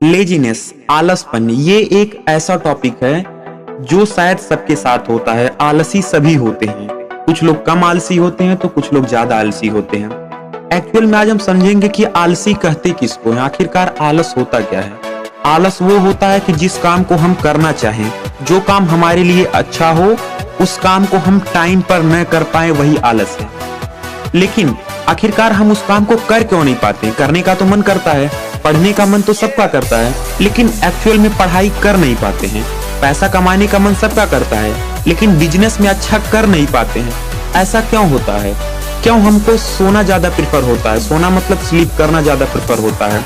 Laziness, आलसपन, ये एक ऐसा टॉपिक है जो शायद सबके साथ होता है। आलसी सभी होते हैं, कुछ लोग कम आलसी होते हैं तो कुछ लोग ज्यादा आलसी होते हैं। एक्चुअल में आज हम समझेंगे कि आलसी कहते किसको हैं, आखिरकार आलस होता क्या है। आलस वो होता है कि जिस काम को हम करना चाहें, जो काम हमारे लिए अच्छा हो, उस काम को हम टाइम पर न कर पाए, वही आलस है। लेकिन आखिरकार हम उस काम को कर क्यों नहीं पाते? करने का तो मन करता है, पढ़ने का मन तो सबका करता है, लेकिन एक्चुअल में पढ़ाई कर नहीं पाते हैं। पैसा कमाने का मन सबका करता है, लेकिन बिजनेस में अच्छा कर नहीं पाते हैं। ऐसा क्यों होता है? क्यों हमको सोना ज्यादा प्रेफर होता है? सोना मतलब स्लीप करना ज्यादा प्रेफर होता है।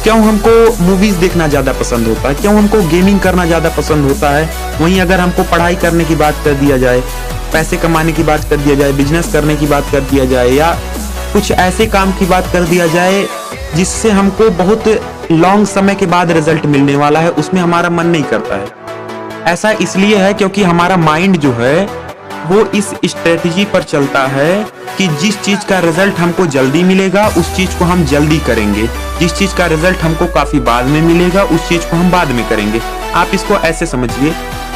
क्यों हमको मूवीज देखना ज्यादा पसंद होता है? क्यों हमको गेमिंग करना ज्यादा पसंद होता है? वहीं अगर हमको पढ़ाई करने की बात कर दिया जाए, पैसे कमाने की बात कर दिया जाए, बिजनेस करने की बात कर दिया जाए, या कुछ ऐसे काम की बात कर दिया जाए जिससे हमको बहुत लॉन्ग समय के बाद रिजल्ट मिलने वाला है, उसमें हमारा मन नहीं करता है। ऐसा इसलिए है क्योंकि हमारा माइंड जो है वो इस स्ट्रेटजी पर चलता है कि जिस चीज का रिजल्ट हमको जल्दी मिलेगा उस चीज को हम जल्दी करेंगे, जिस चीज का रिजल्ट हमको काफी बाद में मिलेगा उस चीज को हम बाद में करेंगे। आप इसको ऐसे समझिए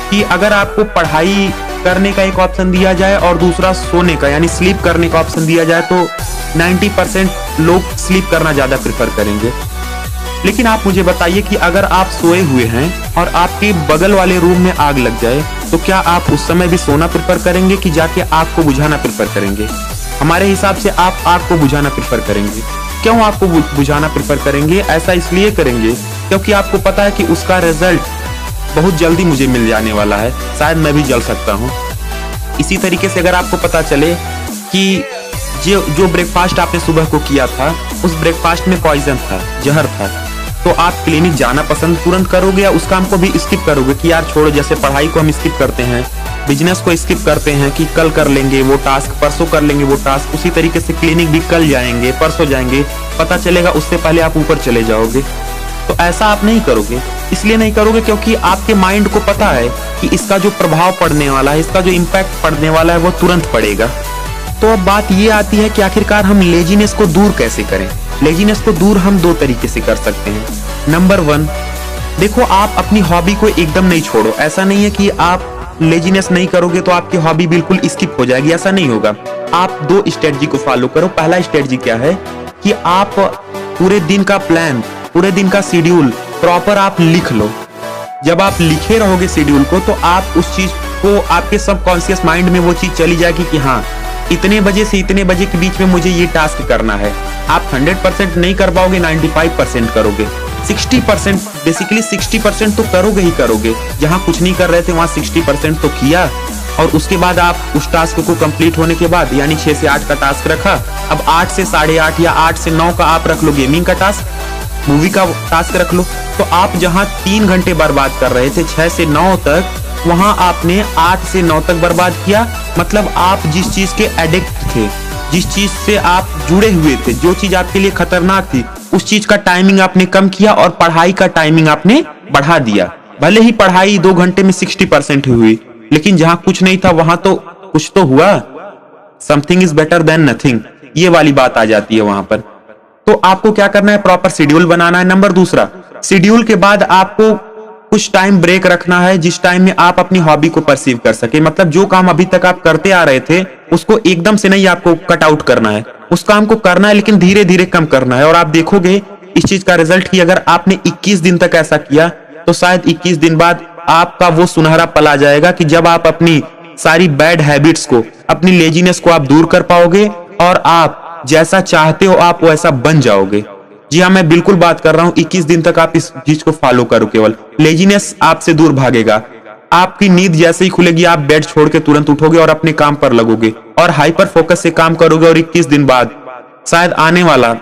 कि अगर आपको पढ़ाई करने का एक ऑप्शन दिया जाए और दूसरा सोने का यानी स्लीप करने का ऑप्शन दिया जाए, तो 90% लोग स्लीप करना ज्यादा प्रेफर करेंगे। लेकिन आप मुझे बताइए कि अगर आप सोए हुए हैं और आपके बगल वाले रूम में आग लग जाए, तो क्या आप उस समय भी सोना प्रेफर करेंगे कि जाके आग को बुझाना प्रेफर करेंगे? हमारे हिसाब से आप आग को बुझाना प्रेफर करेंगे। क्यों आपको बुझाना प्रेफर करेंगे? ऐसा इसलिए करेंगे क्योंकि आपको पता है कि उसका रिजल्ट बहुत जल्दी मुझे मिल जाने वाला है, शायद मैं भी जल सकता हूँ। इसी तरीके से अगर आपको पता चले कि जो ब्रेकफास्ट आपने सुबह को किया था उस ब्रेकफास्ट में पॉइजन था, जहर था, तो आप क्लिनिक जाना पसंद तुरंत करोगे या उस काम को भी स्किप करोगे कि यार छोड़ो? जैसे पढ़ाई को हम स्किप करते हैं, बिजनेस को स्किप करते हैं कि कल कर लेंगे वो टास्क, परसों कर लेंगे वो टास्क, उसी तरीके से क्लिनिक भी कल जाएंगे, परसों जाएंगे, पता चलेगा उससे पहले आप ऊपर चले जाओगे। तो ऐसा आप नहीं करोगे। इसलिए नहीं करोगे क्योंकि आपके माइंड को पता है कि इसका जो प्रभाव पड़ने वाला है, इसका जो इम्पैक्ट पड़ने वाला है वो तुरंत पड़ेगा। तो अब बात ये आती है कि आखिरकार हम लेजीनेस को दूर कैसे करें? लेजीनेस को दूर हम दो तरीके से कर सकते हैं। नंबर 1, देखो आप अपनी हॉबी को एकदम नहीं छोड़ो। ऐसा नहीं है कि आप लेजीनेस नहीं करोगे तो आपकी हॉबी बिल्कुल स्किप हो जाएगी, ऐसा नहीं होगा। आप 2 स्ट्रेटजी को फॉलो करो। पहला स्ट्रेटजी क्या है कि आप पूरे दिन का प्लान, पूरे दिन का शेड्यूल प्रॉपर आप लिख लो। जब आप लिखे रहोगे शेड्यूल को, तो आप उस चीज को, आपके सबकॉन्शियस माइंड में वो चीज चली जाएगी कि हाँ, इतने बजे से इतने बजे के बीच में मुझे ये टास्क करना है। आप 100% नहीं कर पाओगे, 95% करोगे, 60%, बेसिकली 60% तो करोगे ही करोगे। जहां कुछ नहीं कर रहे थे वहां 60% तो किया, और उसके बाद आप उस टास्क को कंप्लीट होने के बाद, यानी 6 से 8 का टास्क रखा, अब 8 से 8:30 या 8 से 9 का आप रख लो गेमिंग का टास्क, मूवी का टास्क रख लो। तो आप जहां 3 घंटे बर्बाद कर रहे थे 6 से 9 तक, वहां आपने 8 से 9 तक बर्बाद किया। मतलब आप जिस चीज के एडिक्ट थे, जिस चीज से आप जुड़े हुए थे, जो चीज आपके लिए खतरनाक थी, उस चीज का टाइमिंग आपने कम किया और पढ़ाई का टाइमिंग आपने बढ़ा दिया। भले ही पढ़ाई 2 घंटे में 60% हुई, लेकिन जहां कुछ नहीं था वहां तो कुछ तो हुआ। Something is better than nothing, ये वाली बात आ जाती है वहां पर। तो आपको क्या करना है? प्रॉपर शेड्यूल बनाना है। नंबर 2, शेड्यूल के बाद आपको कुछ टाइम ब्रेक रखना है, जिस टाइम में आप अपनी हॉबी को परसीव कर सके। मतलब जो काम अभी तक आप करते आ रहे थे उसको एकदम से नहीं आपको कट आउट करना है, उस काम को करना है लेकिन धीरे धीरे कम करना है। और आप देखोगे इस चीज का रिजल्ट कि अगर आपने 21 दिन तक ऐसा किया तो शायद 21 दिन बाद आपका वो सुनहरा पल आ जाएगा कि जब आप अपनी सारी बैड हैबिट्स को, अपनी लेजीनेस को आप दूर कर पाओगे और आप जैसा चाहते हो आप वैसा बन जाओगे। जी हाँ, मैं बिल्कुल बात कर रहा हूँ। 21 दिन तक आप इस चीज को फॉलो करो, केवल लेजीनेस आपसे दूर भागेगा। आपकी नींद जैसे ही खुलेगी आप बेड छोड़ के तुरंत उठोगे और अपने काम पर लगोगे और हाइपर फोकस से काम करोगे। और 21 दिन बाद शायद आने वाला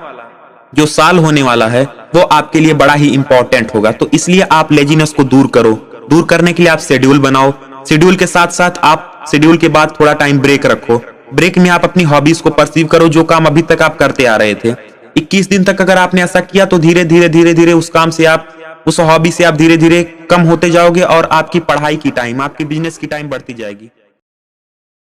जो साल होने वाला है वो आपके लिए बड़ा ही इंपॉर्टेंट होगा। तो इसलिए आप लेजीनेस को दूर करो। दूर करने के लिए आप शेड्यूल बनाओ। शेड्यूल के साथ साथ आप शेड्यूल के बाद थोड़ा टाइम ब्रेक रखो। ब्रेक में आप अपनी हॉबीज को परसीव करो, जो काम अभी तक आप करते आ रहे थे। 21 दिन तक अगर आपने ऐसा किया तो धीरे धीरे उस काम से आप, उस हॉबी से आप धीरे धीरे कम होते जाओगे और आपकी पढ़ाई की टाइम, आपकी बिजनेस की टाइम बढ़ती जाएगी।